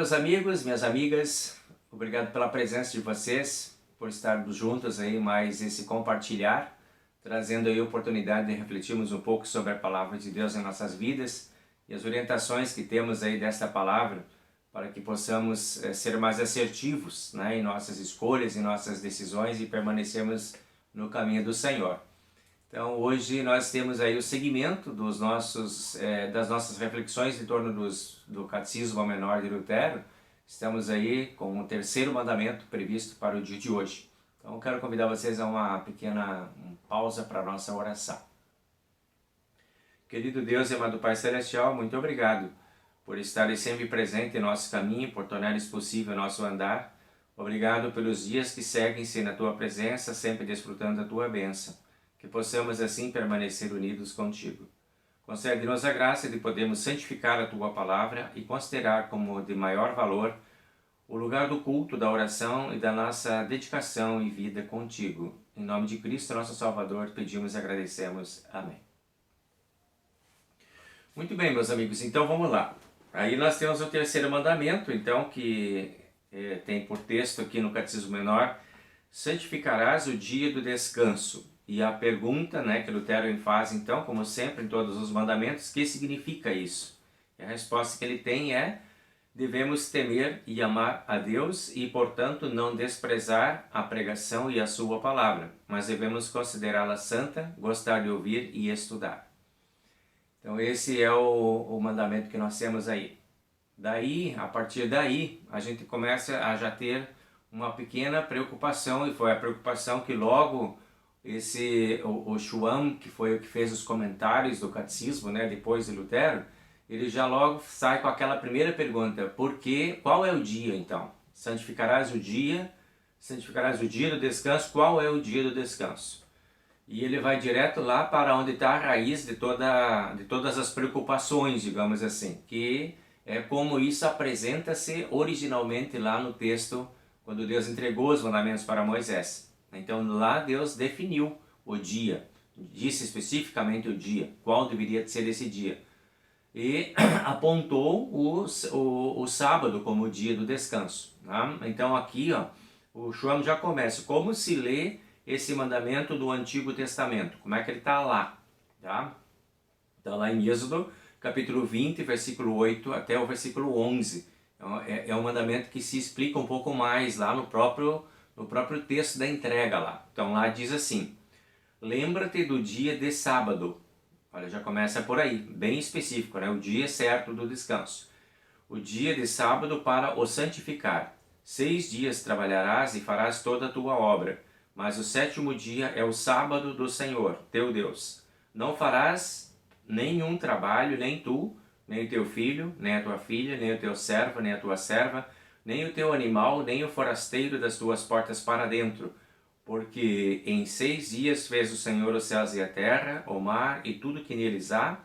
meus amigos, minhas amigas, obrigado pela presença de vocês, por estarmos juntos aí, mais esse compartilhar, trazendo aí a oportunidade de refletirmos um pouco sobre a palavra de Deus em nossas vidas e as orientações que temos aí desta palavra, para que possamos ser mais assertivos, né, em nossas escolhas, em nossas decisões e permanecermos no caminho do Senhor. Então hoje nós temos aí o segmento das nossas reflexões em torno do Catecismo Menor de Lutero. Estamos aí com o terceiro mandamento previsto para o dia de hoje. Então quero convidar vocês a uma pequena pausa para a nossa oração. Querido Deus e amado Pai Celestial, muito obrigado por estar sempre presente em nosso caminho, por tornares possível o nosso andar. Obrigado pelos dias que seguem-se na Tua presença, sempre desfrutando da Tua bênção. Que possamos assim permanecer unidos contigo. Concede-nos a graça de podermos santificar a Tua Palavra e considerar como de maior valor o lugar do culto, da oração e da nossa dedicação e vida contigo. Em nome de Cristo, nosso Salvador, pedimos e agradecemos. Amém. Muito bem, meus amigos, então vamos lá. Aí nós temos o terceiro mandamento, então, que tem por texto aqui no Catecismo Menor: santificarás o dia do descanso. E a pergunta, que Lutero faz, então, como sempre em todos os mandamentos, que significa isso? E a resposta que ele tem é: devemos temer e amar a Deus e, portanto, não desprezar a pregação e a sua palavra, mas devemos considerá-la santa, gostar de ouvir e estudar. Então esse é o mandamento que nós temos aí. Daí, a partir daí, a gente começa a já ter uma pequena preocupação, e foi a preocupação que logo o Schwamm, que foi o que fez os comentários do catecismo, depois de Lutero, ele já logo sai com aquela primeira pergunta: por quê? Qual é o dia então? Santificarás o dia do descanso. Qual é o dia do descanso? E ele vai direto lá para onde está a raiz de todas as preocupações, digamos assim, que é como isso apresenta-se originalmente lá no texto, quando Deus entregou os mandamentos para Moisés. Então lá Deus definiu o dia, disse especificamente o dia, qual deveria ser esse dia. E apontou o sábado como o dia do descanso. Tá? Então aqui o Schwamm já começa. Como se lê esse mandamento do Antigo Testamento? Como é que ele está lá? Tá? Então lá em Êxodo, capítulo 20, versículo 8 até o versículo 11. Então, é um mandamento que se explica um pouco mais lá no próprio texto da entrega lá. Então lá diz assim: lembra-te do dia de sábado. Olha, já começa por aí, bem específico, o dia certo do descanso. O dia de sábado para o santificar. 6 dias trabalharás e farás toda a tua obra, mas o 7º dia é o sábado do Senhor, teu Deus. Não farás nenhum trabalho, nem tu, nem o teu filho, nem a tua filha, nem o teu servo, nem a tua serva, nem o teu animal, nem o forasteiro das tuas portas para dentro. Porque em 6 dias fez o Senhor os céus e a terra, o mar e tudo que neles há,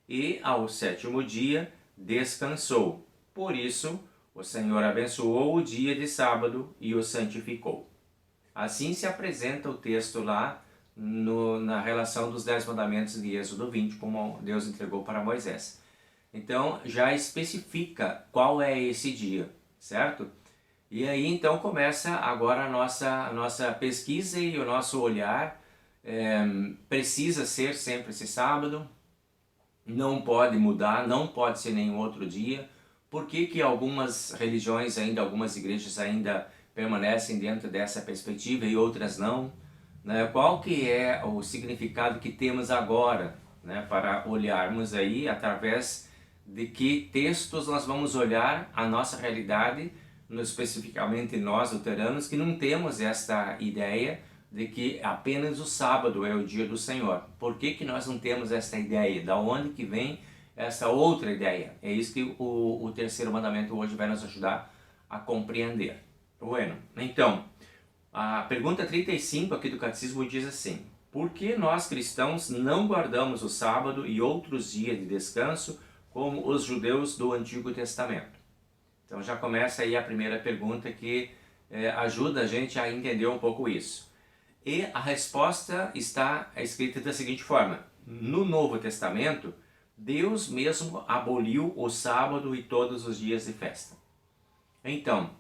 e ao 7º dia descansou. Por isso o Senhor abençoou o dia de sábado e o santificou. Assim se apresenta o texto lá na relação dos 10 mandamentos de Êxodo 20, como Deus entregou para Moisés. Então já especifica qual é esse dia, certo? E aí então começa agora a nossa pesquisa e o nosso olhar. Precisa ser sempre esse sábado, não pode mudar, não pode ser nenhum outro dia. Por que algumas religiões ainda, algumas igrejas ainda permanecem dentro dessa perspectiva e outras não? Qual que é o significado que temos agora, para olharmos aí através de que textos nós vamos olhar a nossa realidade, especificamente nós luteranos, que não temos esta ideia de que apenas o sábado é o dia do Senhor. Por que nós não temos esta ideia? Da onde que vem essa outra ideia? É isso que o terceiro mandamento hoje vai nos ajudar a compreender. Bueno, então, a pergunta 35 aqui do Catecismo diz assim: por que nós cristãos não guardamos o sábado e outros dias de descanso como os judeus do Antigo Testamento? Então já começa aí a primeira pergunta que ajuda a gente a entender um pouco isso. E a resposta está escrita da seguinte forma: no Novo Testamento, Deus mesmo aboliu o sábado e todos os dias de festa. Então,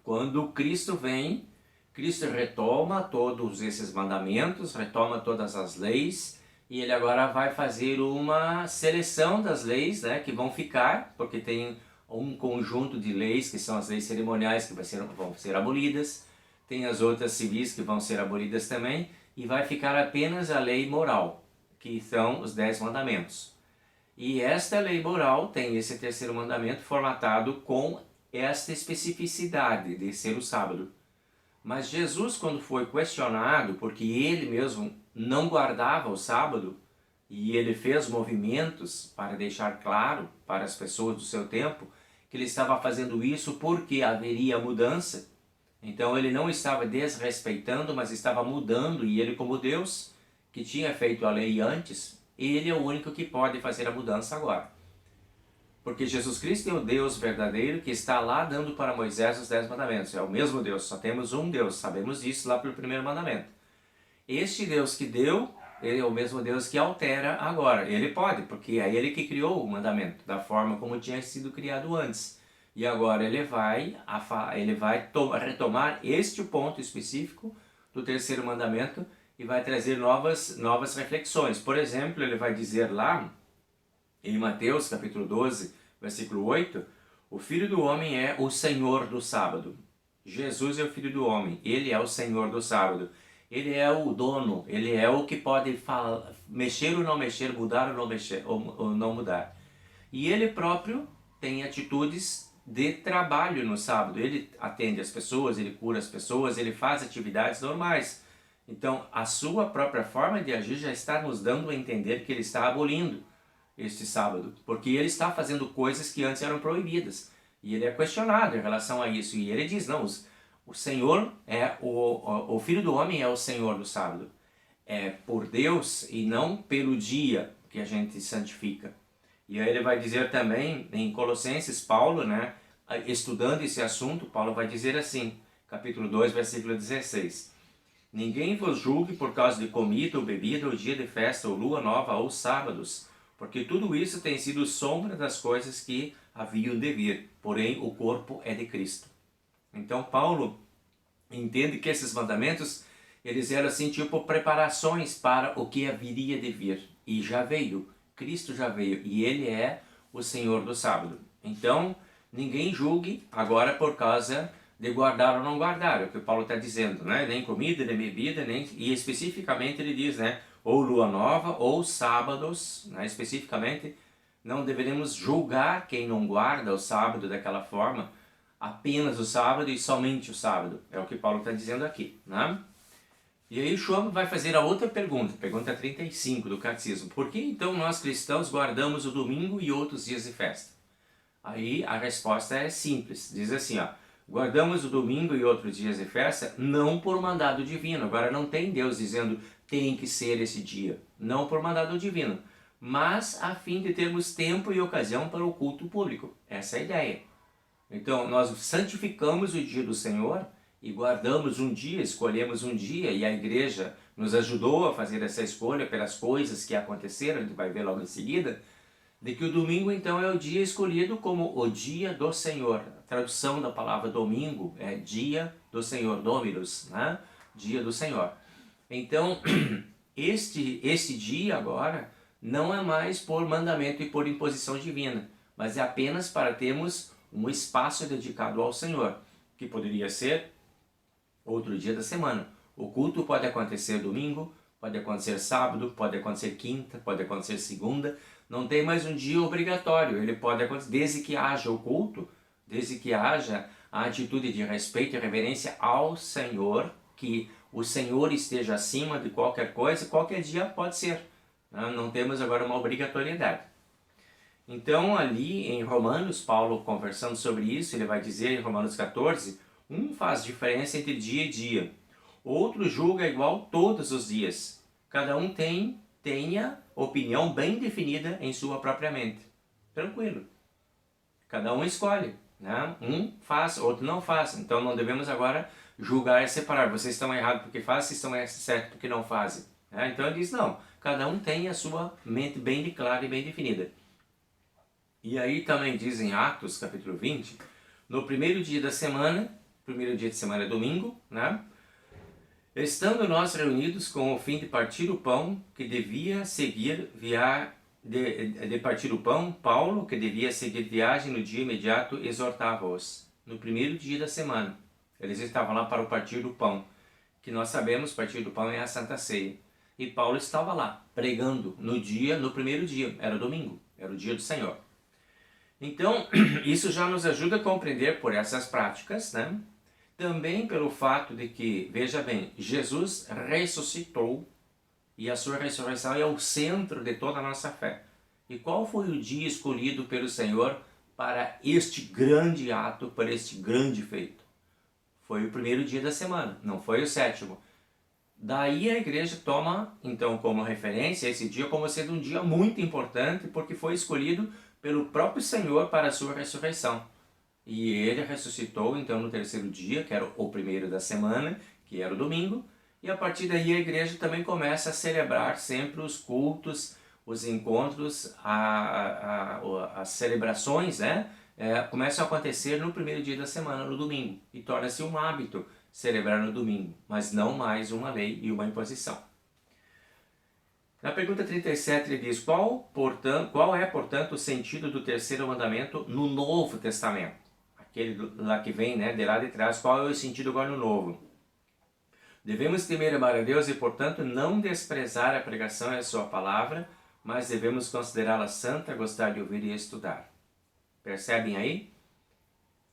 quando Cristo vem, Cristo retoma todos esses mandamentos, retoma todas as leis, e ele agora vai fazer uma seleção das leis, né, que vão ficar, porque tem um conjunto de leis, que são as leis cerimoniais, que vão ser abolidas, tem as outras civis que vão ser abolidas também, e vai ficar apenas a lei moral, que são os 10 mandamentos. E esta lei moral tem esse terceiro mandamento formatado com esta especificidade de ser o sábado. Mas Jesus, quando foi questionado, porque ele mesmo não guardava o sábado, e ele fez movimentos para deixar claro para as pessoas do seu tempo que ele estava fazendo isso porque haveria mudança. Então ele não estava desrespeitando, mas estava mudando, e ele, como Deus, que tinha feito a lei antes, ele é o único que pode fazer a mudança agora. Porque Jesus Cristo é o Deus verdadeiro que está lá dando para Moisés os 10 mandamentos. É o mesmo Deus, só temos um Deus, sabemos disso lá pelo primeiro mandamento. Este Deus que deu, ele é o mesmo Deus que altera agora. Ele pode, porque é ele que criou o mandamento, da forma como tinha sido criado antes. E agora ele vai retomar este ponto específico do terceiro mandamento e vai trazer novas reflexões. Por exemplo, ele vai dizer lá, em Mateus capítulo 12, versículo 8, o Filho do Homem é o Senhor do sábado. Jesus é o Filho do Homem, ele é o Senhor do sábado. Ele é o dono, ele é o que pode mexer ou não mexer, mudar ou não mexer, ou não mudar. E ele próprio tem atitudes de trabalho no sábado. Ele atende as pessoas, ele cura as pessoas, ele faz atividades normais. Então, a sua própria forma de agir já está nos dando a entender que ele está abolindo este sábado, porque ele está fazendo coisas que antes eram proibidas. E ele é questionado em relação a isso. E ele diz, não, o Senhor o Filho do Homem é o Senhor do sábado. É por Deus e não pelo dia que a gente santifica. E aí ele vai dizer também, em Colossenses, Paulo, né, estudando esse assunto, Paulo vai dizer assim, capítulo 2, versículo 16. Ninguém vos julgue por causa de comida ou bebida, ou dia de festa, ou lua nova, ou sábados, porque tudo isso tem sido sombra das coisas que haviam de vir, porém o corpo é de Cristo. Então Paulo entende que esses mandamentos, eles eram assim tipo preparações para o que haveria de vir. E já veio, Cristo já veio, e ele é o Senhor do sábado. Então, ninguém julgue agora por causa de guardar ou não guardar, é o que Paulo está dizendo, né? Nem comida, nem bebida, e especificamente ele diz, né? Ou lua nova, ou sábados, né? Especificamente, não deveremos julgar quem não guarda o sábado daquela forma, apenas o sábado e somente o sábado. É o que Paulo está dizendo aqui, né? E aí o João vai fazer a outra pergunta 35 do Catecismo. Por que então nós cristãos guardamos o domingo e outros dias de festa? Aí a resposta é simples, diz assim, ó, guardamos o domingo e outros dias de festa não por mandado divino. Agora não tem Deus dizendo tem que ser esse dia, não por mandado divino, mas a fim de termos tempo e ocasião para o culto público. Essa é a ideia. Então nós santificamos o dia do Senhor e guardamos um dia, escolhemos um dia, e a igreja nos ajudou a fazer essa escolha pelas coisas que aconteceram, a gente vai ver logo em seguida, de que o domingo então é o dia escolhido como o dia do Senhor. A tradução da palavra domingo é dia do Senhor, Dominus, né? Dia do Senhor. Então, este dia agora não é mais por mandamento e por imposição divina, mas é apenas para termos um espaço dedicado ao Senhor, que poderia ser outro dia da semana. O culto pode acontecer domingo, pode acontecer sábado, pode acontecer quinta, pode acontecer segunda. Não tem mais um dia obrigatório. Ele pode acontecer desde que haja o culto, desde que haja a atitude de respeito e reverência ao Senhor, que o Senhor esteja acima de qualquer coisa, qualquer dia pode ser. Não temos agora uma obrigatoriedade. Então ali em Romanos, Paulo conversando sobre isso, ele vai dizer em Romanos 14, um faz diferença entre dia e dia, outro julga igual todos os dias. Cada um tenha opinião bem definida em sua própria mente. Tranquilo. Cada um escolhe, né? Um faz, outro não faz. Então não devemos agora julgar e separar. Vocês estão errados porque fazem, vocês estão certos porque não fazem. Né? Então ele diz, não, cada um tem a sua mente bem clara e bem definida. E aí também diz em Atos, capítulo 20, No primeiro dia da semana, primeiro dia de semana é domingo, né? Estando nós reunidos com o fim de partir o pão, que devia seguir de partir o pão, Paulo, que devia seguir viagem no dia imediato, exortava-os. No primeiro dia da semana, eles estavam lá para o partir do pão, que nós sabemos, partir do pão é a Santa Ceia. E Paulo estava lá, pregando no primeiro dia, era domingo, era o dia do Senhor. Então, isso já nos ajuda a compreender por essas práticas, né? Também pelo fato de que, veja bem, Jesus ressuscitou e a sua ressurreição é o centro de toda a nossa fé. E qual foi o dia escolhido pelo Senhor para este grande ato, para este grande feito? Foi o primeiro dia da semana, não foi o sétimo. Daí a igreja toma, então, como referência esse dia como sendo um dia muito importante, porque foi escolhido pelo próprio Senhor para a sua ressurreição. E ele ressuscitou, então, no terceiro dia, que era o primeiro da semana, que era o domingo, e a partir daí a igreja também começa a celebrar sempre os cultos, os encontros, as celebrações, né? Começam a acontecer no primeiro dia da semana, no domingo, e torna-se um hábito celebrar no domingo, mas não mais uma lei e uma imposição. Na pergunta 37 ele diz, qual é, portanto, o sentido do terceiro mandamento no Novo Testamento? Aquele lá que vem, né, de lá de trás, qual é o sentido agora no Novo? Devemos temer amar a Deus e, portanto, não desprezar a pregação e a sua palavra, mas devemos considerá-la santa, gostar de ouvir e estudar. Percebem aí?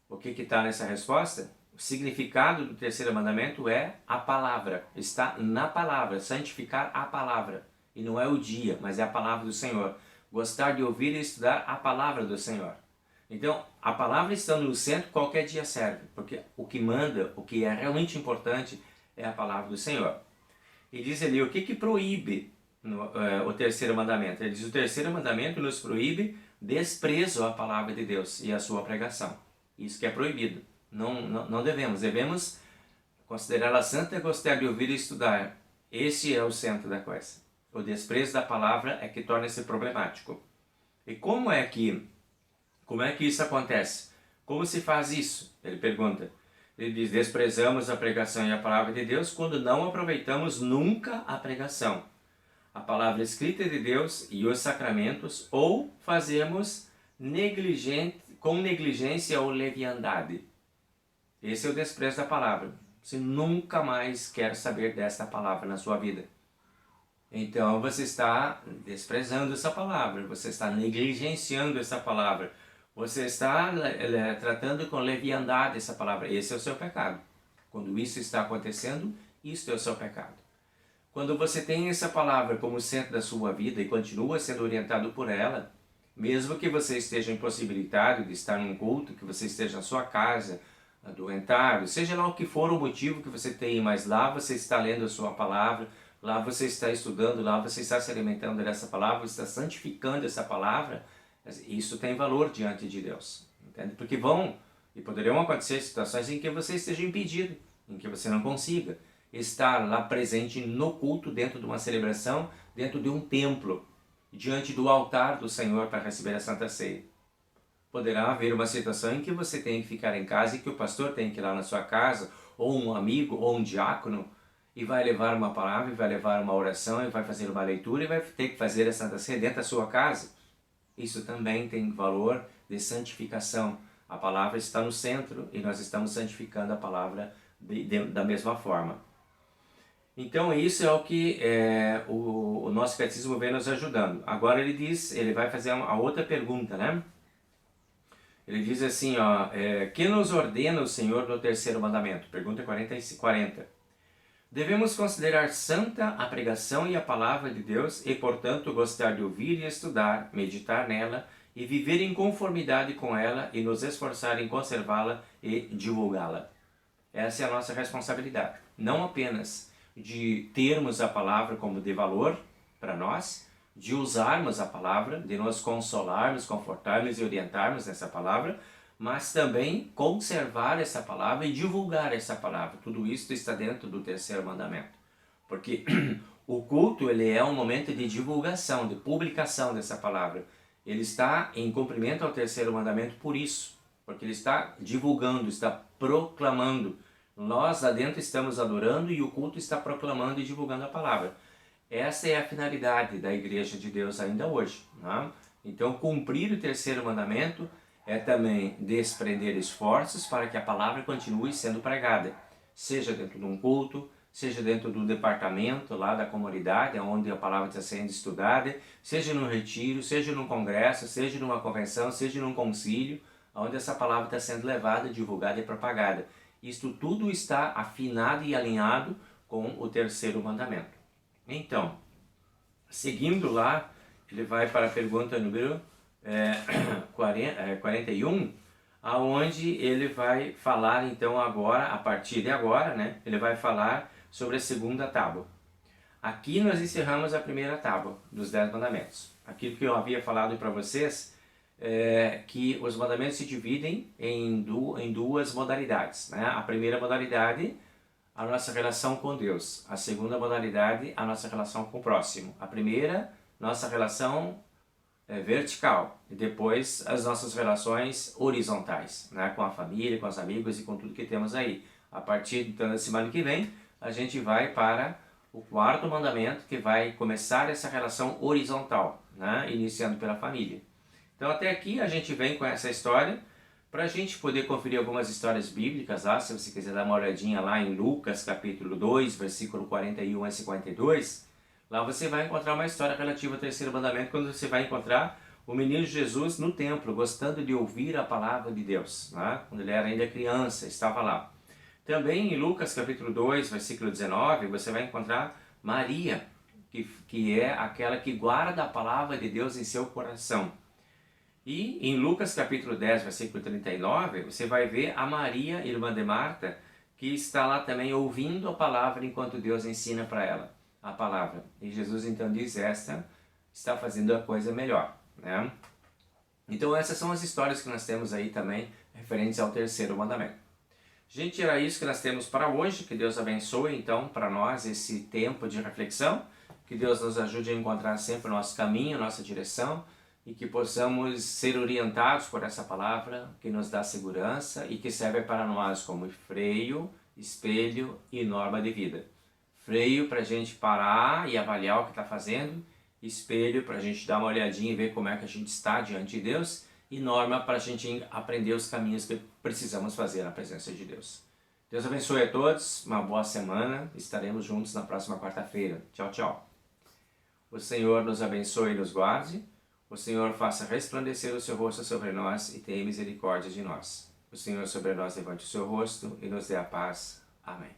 O que está nessa resposta? O significado do terceiro mandamento é a palavra, está na palavra, santificar a palavra. E não é o dia, mas é a palavra do Senhor. Gostar de ouvir e estudar a palavra do Senhor. Então, a palavra estando no centro, qualquer dia serve, porque o que manda, o que é realmente importante, é a palavra do Senhor. E diz ali, o que proíbe o terceiro mandamento? Ele diz, o terceiro mandamento nos proíbe desprezo à palavra de Deus e à sua pregação. Isso que é proibido. Não devemos considerá-la santa e gostar de ouvir e estudar. Esse é o centro da coisa. O desprezo da palavra é que torna-se problemático. E como é que isso acontece? Como se faz isso? Ele pergunta. Ele diz, desprezamos a pregação e a palavra de Deus quando não aproveitamos nunca a pregação, a palavra escrita de Deus e os sacramentos, ou fazemos com negligência ou leviandade. Esse é o desprezo da palavra. Você nunca mais quer saber desta palavra na sua vida. Então você está desprezando essa palavra, você está negligenciando essa palavra. Você está tratando com leviandade essa palavra. Esse é o seu pecado. Quando isso está acontecendo, isso é o seu pecado. Quando você tem essa palavra como centro da sua vida e continua sendo orientado por ela, mesmo que você esteja impossibilitado de estar num culto, que você esteja na sua casa, adoentado, seja lá o que for o motivo que você tem, mas lá você está lendo a sua palavra, lá você está estudando, lá você está se alimentando dessa palavra, você está santificando essa palavra. Isso tem valor diante de Deus, entende? Porque poderiam acontecer situações em que você esteja impedido, em que você não consiga estar lá presente no culto, dentro de uma celebração, dentro de um templo, diante do altar do Senhor para receber a Santa Ceia. Poderá haver uma situação em que você tem que ficar em casa e que o pastor tem que ir lá na sua casa, ou um amigo, ou um diácono, e vai levar uma palavra, e vai levar uma oração, e vai fazer uma leitura, e vai ter que fazer a Santa Ceia dentro da sua casa. Isso também tem valor de santificação. A palavra está no centro e nós estamos santificando a palavra da mesma forma. Então isso é o que o nosso catecismo vem nos ajudando. Agora ele vai fazer a outra pergunta, né? Ele diz assim, que nos ordena o Senhor no terceiro mandamento? Pergunta 40. Devemos considerar santa a pregação e a palavra de Deus e, portanto, gostar de ouvir e estudar, meditar nela e viver em conformidade com ela e nos esforçar em conservá-la e divulgá-la. Essa é a nossa responsabilidade. Não apenas de termos a palavra como de valor para nós, de usarmos a palavra, de nos consolarmos, confortarmos e orientarmos nessa palavra, mas também conservar essa palavra e divulgar essa palavra. Tudo isso está dentro do terceiro mandamento. Porque o culto ele é um momento de divulgação, de publicação dessa palavra. Ele está em cumprimento ao terceiro mandamento por isso. porque ele está divulgando, está proclamando. Nós lá dentro estamos adorando e o culto está proclamando e divulgando a palavra. Essa é a finalidade da Igreja de Deus ainda hoje, né? Então, cumprir o terceiro mandamento é também desprender esforços para que a palavra continue sendo pregada, seja dentro de um culto, seja dentro do departamento lá da comunidade, onde a palavra está sendo estudada, seja num retiro, seja num congresso, seja numa convenção, seja num concílio, onde essa palavra está sendo levada, divulgada e propagada. Isto tudo está afinado e alinhado com o terceiro mandamento. Então, seguindo lá, ele vai para a pergunta número 41, aonde ele vai falar então agora, a partir de agora, né, ele vai falar sobre a segunda tábua. Aqui nós encerramos a primeira tábua dos 10 mandamentos. Aquilo que eu havia falado para vocês é que os mandamentos se dividem em duas modalidades, né? A primeira modalidade, a nossa relação com Deus. A segunda modalidade, a nossa relação com o próximo. A primeira, nossa relação vertical, e depois as nossas relações horizontais, né? Com a família, com os amigos e com tudo que temos aí. A partir então, da semana que vem, a gente vai para o quarto mandamento, que vai começar essa relação horizontal, né? Iniciando pela família. Então até aqui a gente vem com essa história, para a gente poder conferir algumas histórias bíblicas lá, se você quiser dar uma olhadinha lá em Lucas capítulo 2, versículo 41 a 52, lá você vai encontrar uma história relativa ao terceiro mandamento, quando você vai encontrar o menino Jesus no templo, gostando de ouvir a palavra de Deus, né? Quando ele era ainda criança, estava lá. Também em Lucas capítulo 2, versículo 19, você vai encontrar Maria, que é aquela que guarda a palavra de Deus em seu coração. E em Lucas capítulo 10, versículo 39, você vai ver a Maria, irmã de Marta, que está lá também ouvindo a palavra enquanto Deus ensina para ela a palavra. E Jesus então diz, esta está fazendo a coisa melhor, né? Então essas são as histórias que nós temos aí também referentes ao terceiro mandamento. Gente, era isso que nós temos para hoje. Que Deus abençoe então para nós esse tempo de reflexão. Que Deus nos ajude a encontrar sempre o nosso caminho, a nossa direção, e que possamos ser orientados por essa palavra que nos dá segurança e que serve para nós como freio, espelho e norma de vida. Freio para a gente parar e avaliar o que está fazendo, espelho para a gente dar uma olhadinha e ver como é que a gente está diante de Deus, e norma para a gente aprender os caminhos que precisamos fazer na presença de Deus. Deus abençoe a todos, uma boa semana, estaremos juntos na próxima quarta-feira. Tchau, tchau. O Senhor nos abençoe e nos guarde. O Senhor faça resplandecer o seu rosto sobre nós e tenha misericórdia de nós. O Senhor sobre nós levante o seu rosto e nos dê a paz. Amém.